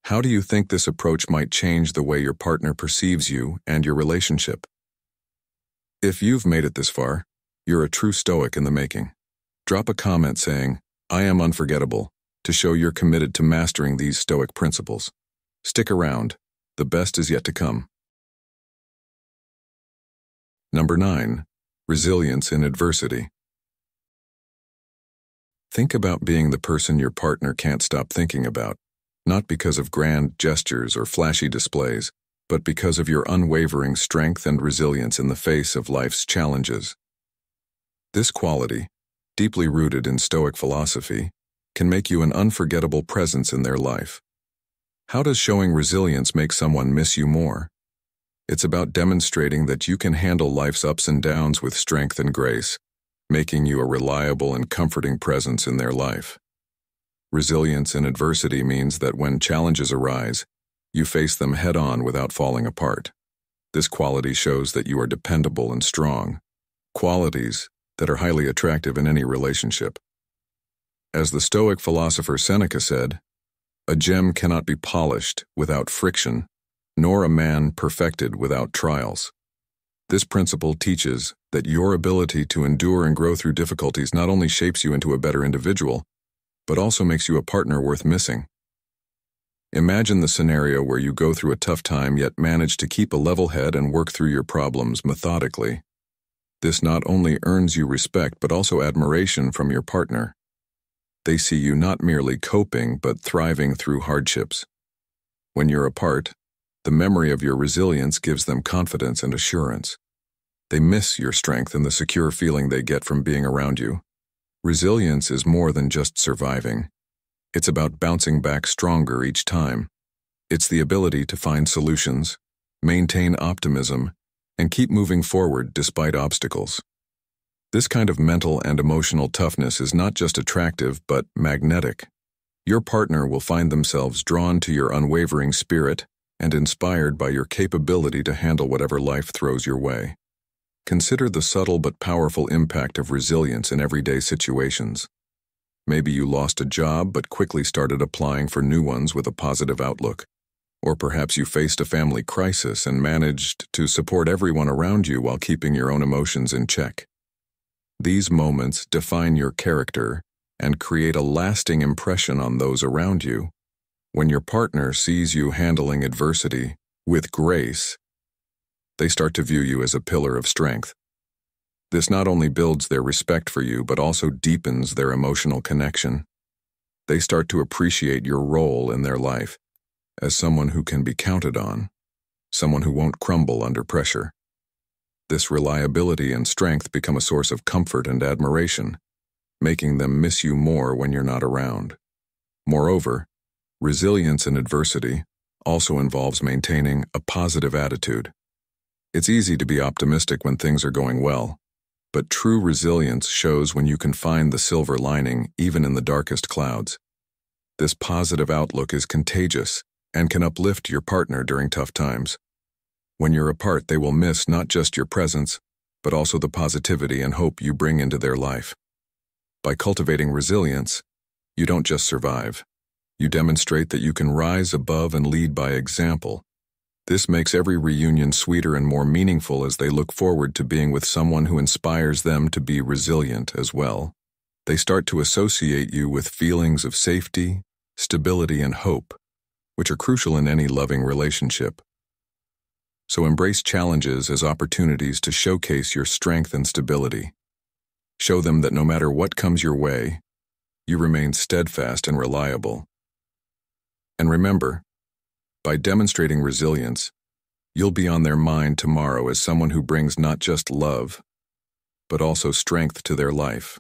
How do you think this approach might change the way your partner perceives you and your relationship? If you've made it this far, you're a true Stoic in the making. Drop a comment saying, "I am unforgettable," to show you're committed to mastering these Stoic principles. Stick around. The best is yet to come. Number 9. Resilience in adversity. Think about being the person your partner can't stop thinking about, not because of grand gestures or flashy displays, but because of your unwavering strength and resilience in the face of life's challenges. This quality, deeply rooted in Stoic philosophy, can make you an unforgettable presence in their life. How does showing resilience make someone miss you more? It's about demonstrating that you can handle life's ups and downs with strength and grace, making you a reliable and comforting presence in their life. Resilience in adversity means that when challenges arise, you face them head-on without falling apart. This quality shows that you are dependable and strong, qualities that are highly attractive in any relationship. As the Stoic philosopher Seneca said, "A gem cannot be polished without friction, nor a man perfected without trials." This principle teaches that your ability to endure and grow through difficulties not only shapes you into a better individual, but also makes you a partner worth missing. Imagine the scenario where you go through a tough time yet manage to keep a level head and work through your problems methodically. This not only earns you respect but also admiration from your partner. They see you not merely coping but thriving through hardships. When you're apart, the memory of your resilience gives them confidence and assurance. They miss your strength and the secure feeling they get from being around you. Resilience is more than just surviving. It's about bouncing back stronger each time. It's the ability to find solutions, maintain optimism, and keep moving forward despite obstacles. This kind of mental and emotional toughness is not just attractive but magnetic. Your partner will find themselves drawn to your unwavering spirit and inspired by your capability to handle whatever life throws your way. Consider the subtle but powerful impact of resilience in everyday situations. Maybe you lost a job but quickly started applying for new ones with a positive outlook. Or perhaps you faced a family crisis and managed to support everyone around you while keeping your own emotions in check. These moments define your character and create a lasting impression on those around you. When your partner sees you handling adversity with grace, they start to view you as a pillar of strength. This not only builds their respect for you but also deepens their emotional connection. They start to appreciate your role in their life as someone who can be counted on, someone who won't crumble under pressure. This reliability and strength become a source of comfort and admiration, making them miss you more when you're not around. Moreover, resilience in adversity also involves maintaining a positive attitude. It's easy to be optimistic when things are going well, but true resilience shows when you can find the silver lining even in the darkest clouds. This positive outlook is contagious and can uplift your partner during tough times. When you're apart, they will miss not just your presence, but also the positivity and hope you bring into their life. By cultivating resilience, you don't just survive. You demonstrate that you can rise above and lead by example. This makes every reunion sweeter and more meaningful as they look forward to being with someone who inspires them to be resilient as well. They start to associate you with feelings of safety, stability, and hope, which are crucial in any loving relationship. So embrace challenges as opportunities to showcase your strength and stability. Show them that no matter what comes your way, you remain steadfast and reliable. And remember, by demonstrating resilience, you'll be on their mind tomorrow as someone who brings not just love, but also strength to their life.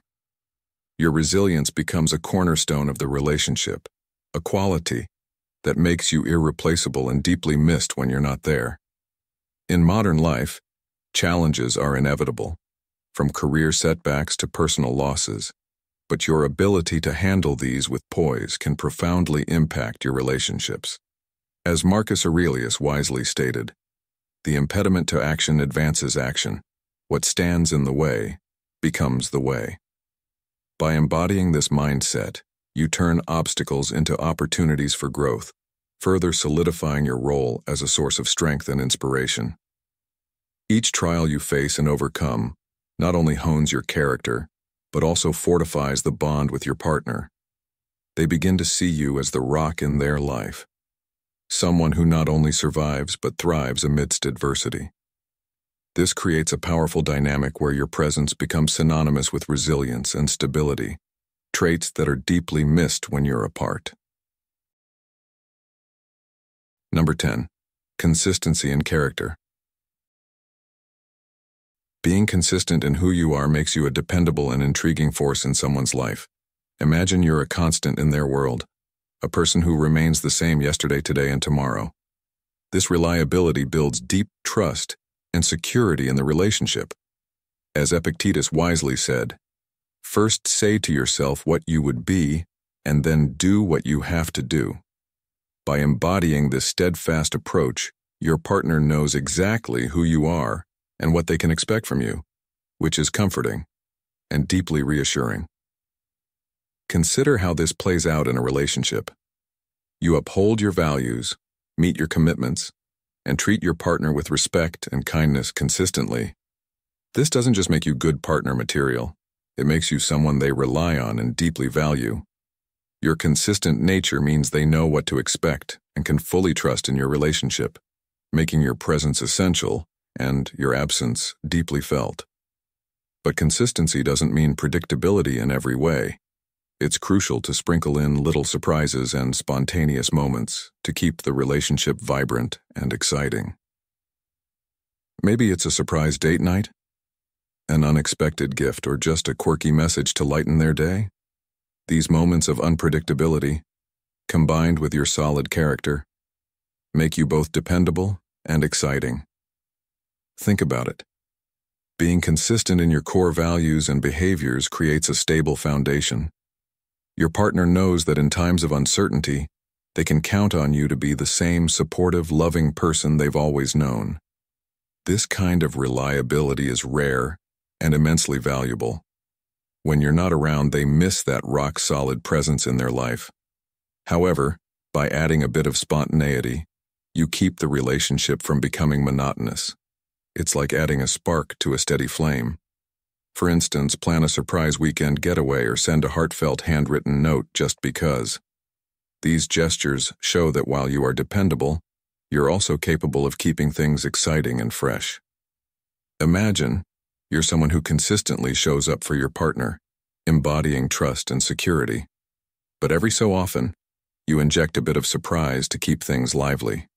Your resilience becomes a cornerstone of the relationship, a quality that makes you irreplaceable and deeply missed when you're not there. In modern life, challenges are inevitable, from career setbacks to personal losses, but your ability to handle these with poise can profoundly impact your relationships. As Marcus Aurelius wisely stated, "The impediment to action advances action. What stands in the way becomes the way." By embodying this mindset, you turn obstacles into opportunities for growth, further solidifying your role as a source of strength and inspiration. Each trial you face and overcome not only hones your character, but also fortifies the bond with your partner. They begin to see you as the rock in their life, someone who not only survives but thrives amidst adversity. This creates a powerful dynamic where your presence becomes synonymous with resilience and stability, traits that are deeply missed when you're apart. Number 10. Consistency in character. Being consistent in who you are makes you a dependable and intriguing force in someone's life. Imagine you're a constant in their world, a person who remains the same yesterday, today, and tomorrow. This reliability builds deep trust and security in the relationship. As Epictetus wisely said, "First say to yourself what you would be, and then do what you have to do." By embodying this steadfast approach, your partner knows exactly who you are and what they can expect from you, which is comforting and deeply reassuring. Consider how this plays out in a relationship. You uphold your values, meet your commitments, and treat your partner with respect and kindness consistently. This doesn't just make you good partner material, it makes you someone they rely on and deeply value. Your consistent nature means they know what to expect and can fully trust in your relationship, making your presence essential and your absence deeply felt. But consistency doesn't mean predictability in every way. It's crucial to sprinkle in little surprises and spontaneous moments to keep the relationship vibrant and exciting. Maybe it's a surprise date night, an unexpected gift, or just a quirky message to lighten their day. These moments of unpredictability, combined with your solid character, make you both dependable and exciting. Think about it. Being consistent in your core values and behaviors creates a stable foundation. Your partner knows that in times of uncertainty, they can count on you to be the same supportive, loving person they've always known. This kind of reliability is rare and immensely valuable. When you're not around, they miss that rock-solid presence in their life. However, by adding a bit of spontaneity, you keep the relationship from becoming monotonous. It's like adding a spark to a steady flame. For instance, plan a surprise weekend getaway or send a heartfelt handwritten note just because. These gestures show that while you are dependable, you're also capable of keeping things exciting and fresh. Imagine you're someone who consistently shows up for your partner, embodying trust and security. But every so often, you inject a bit of surprise to keep things lively.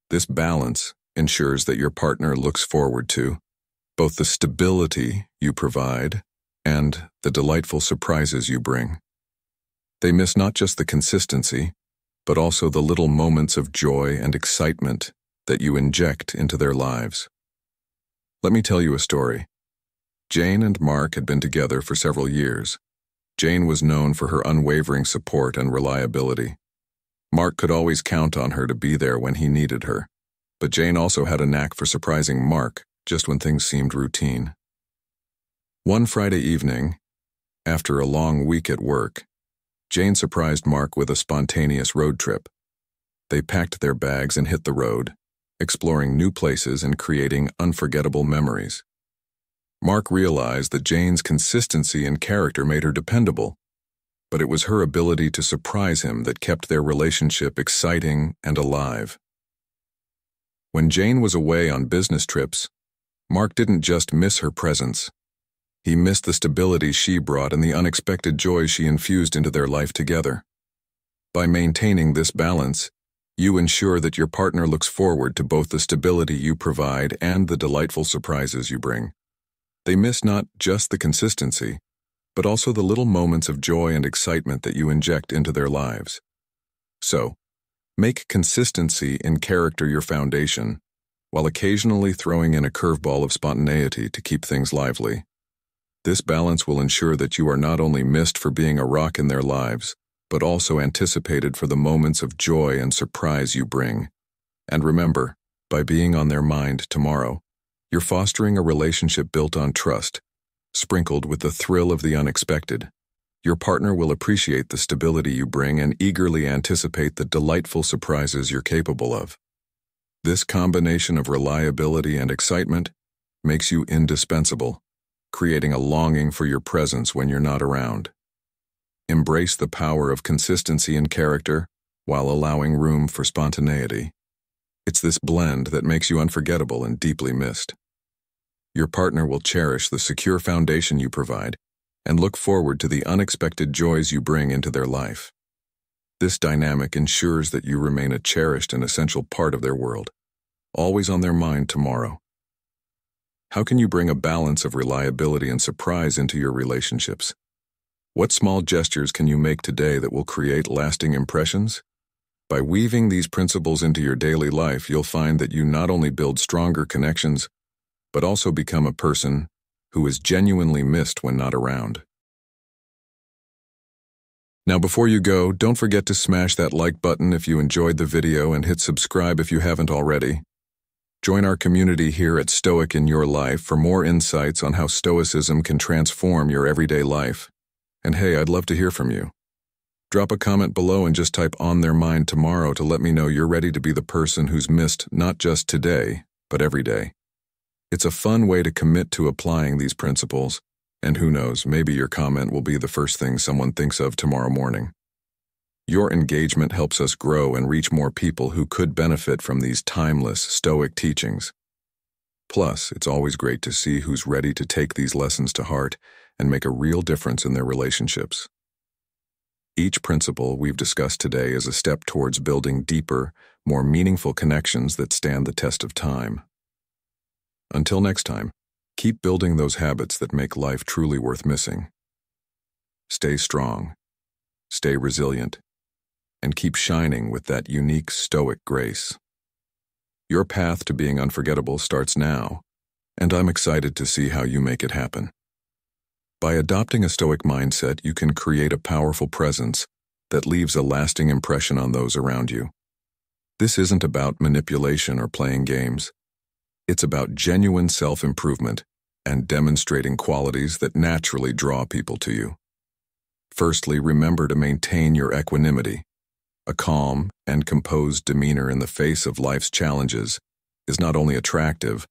This balance ensures that your partner looks forward to both the stability you provide and the delightful surprises you bring. They miss not just the consistency, but also the little moments of joy and excitement that you inject into their lives. Let me tell you a story. Jane and Mark had been together for several years. Jane was known for her unwavering support and reliability. Mark could always count on her to be there when he needed her, but Jane also had a knack for surprising Mark just when things seemed routine. One Friday evening, after a long week at work, Jane surprised Mark with a spontaneous road trip. They packed their bags and hit the road, exploring new places and creating unforgettable memories. Mark realized that Jane's consistency and character made her dependable, but it was her ability to surprise him that kept their relationship exciting and alive. When Jane was away on business trips, Mark didn't just miss her presence. He missed the stability she brought and the unexpected joy she infused into their life together. By maintaining this balance, you ensure that your partner looks forward to both the stability you provide and the delightful surprises you bring. They miss not just the consistency, but also the little moments of joy and excitement that you inject into their lives. So, make consistency in character your foundation, while occasionally throwing in a curveball of spontaneity to keep things lively. This balance will ensure that you are not only missed for being a rock in their lives, but also anticipated for the moments of joy and surprise you bring. And remember, by being on their mind tomorrow, you're fostering a relationship built on trust, sprinkled with the thrill of the unexpected. Your partner will appreciate the stability you bring and eagerly anticipate the delightful surprises you're capable of. This combination of reliability and excitement makes you indispensable, creating a longing for your presence when you're not around. Embrace the power of consistency and character while allowing room for spontaneity. It's this blend that makes you unforgettable and deeply missed. Your partner will cherish the secure foundation you provide and look forward to the unexpected joys you bring into their life. This dynamic ensures that you remain a cherished and essential part of their world, always on their mind tomorrow. How can you bring a balance of reliability and surprise into your relationships? What small gestures can you make today that will create lasting impressions? By weaving these principles into your daily life, you'll find that you not only build stronger connections, but also become a person who is genuinely missed when not around. Now, before you go, don't forget to smash that like button if you enjoyed the video and hit subscribe if you haven't already. Join our community here at Stoic in Your Life for more insights on how Stoicism can transform your everyday life. And hey, I'd love to hear from you. Drop a comment below and just type "on their mind" tomorrow to let me know you're ready to be the person who's missed not just today, but every day. It's a fun way to commit to applying these principles, and who knows, maybe your comment will be the first thing someone thinks of tomorrow morning. Your engagement helps us grow and reach more people who could benefit from these timeless Stoic teachings. Plus, it's always great to see who's ready to take these lessons to heart and make a real difference in their relationships. Each principle we've discussed today is a step towards building deeper, more meaningful connections that stand the test of time. Until next time, keep building those habits that make life truly worth missing. Stay strong, stay resilient, and keep shining with that unique Stoic grace. Your path to being unforgettable starts now, and I'm excited to see how you make it happen. By adopting a Stoic mindset, you can create a powerful presence that leaves a lasting impression on those around you. This isn't about manipulation or playing games. It's about genuine self-improvement and demonstrating qualities that naturally draw people to you. Firstly, remember to maintain your equanimity. A calm and composed demeanor in the face of life's challenges is not only attractive,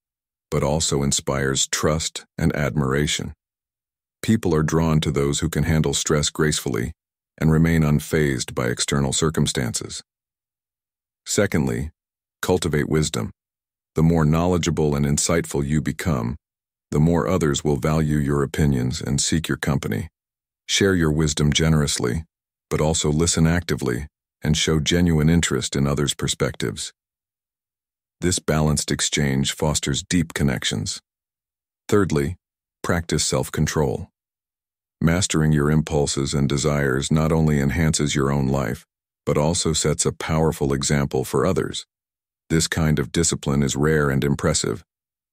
but also inspires trust and admiration. People are drawn to those who can handle stress gracefully and remain unfazed by external circumstances. Secondly, cultivate wisdom. The more knowledgeable and insightful you become, the more others will value your opinions and seek your company. Share your wisdom generously, but also listen actively and show genuine interest in others' perspectives. This balanced exchange fosters deep connections. Thirdly, practice self-control. Mastering your impulses and desires not only enhances your own life, but also sets a powerful example for others. This kind of discipline is rare and impressive,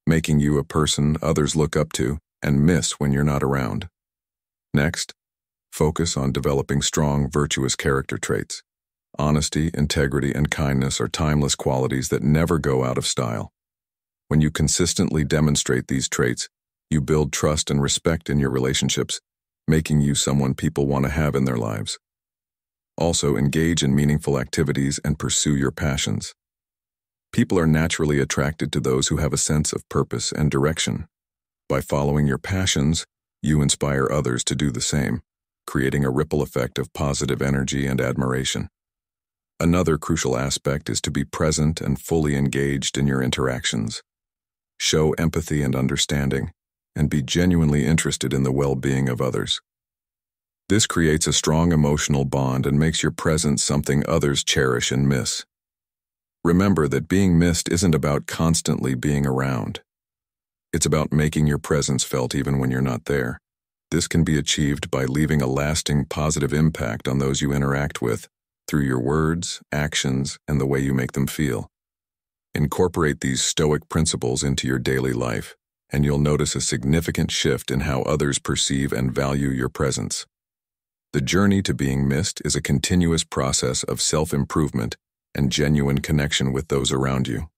making you a person others look up to and miss when you're not around. Next, focus on developing strong, virtuous character traits. Honesty, integrity, and kindness are timeless qualities that never go out of style. When you consistently demonstrate these traits, you build trust and respect in your relationships, making you someone people want to have in their lives. Also, engage in meaningful activities and pursue your passions. People are naturally attracted to those who have a sense of purpose and direction. By following your passions, you inspire others to do the same, creating a ripple effect of positive energy and admiration. Another crucial aspect is to be present and fully engaged in your interactions. Show empathy and understanding, and be genuinely interested in the well-being of others. This creates a strong emotional bond and makes your presence something others cherish and miss. Remember that being missed isn't about constantly being around. It's about making your presence felt even when you're not there. This can be achieved by leaving a lasting positive impact on those you interact with through your words, actions, and the way you make them feel. Incorporate these Stoic principles into your daily life, and you'll notice a significant shift in how others perceive and value your presence. The journey to being missed is a continuous process of self-improvement and genuine connection with those around you.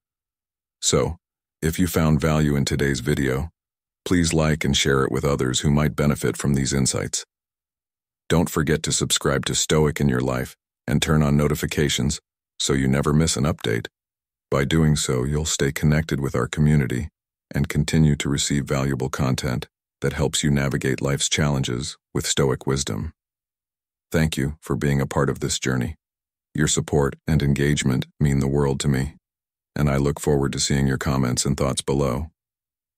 So, if you found value in today's video, please like and share it with others who might benefit from these insights. Don't forget to subscribe to Stoic in Your Life and turn on notifications so you never miss an update. By doing so, you'll stay connected with our community and continue to receive valuable content that helps you navigate life's challenges with Stoic wisdom. Thank you for being a part of this journey. Your support and engagement mean the world to me, and I look forward to seeing your comments and thoughts below.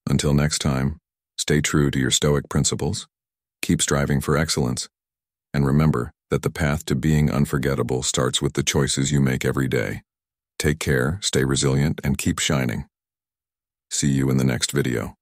Until next time, stay true to your Stoic principles, keep striving for excellence, and remember that the path to being unforgettable starts with the choices you make every day. Take care, stay resilient, and keep shining. See you in the next video.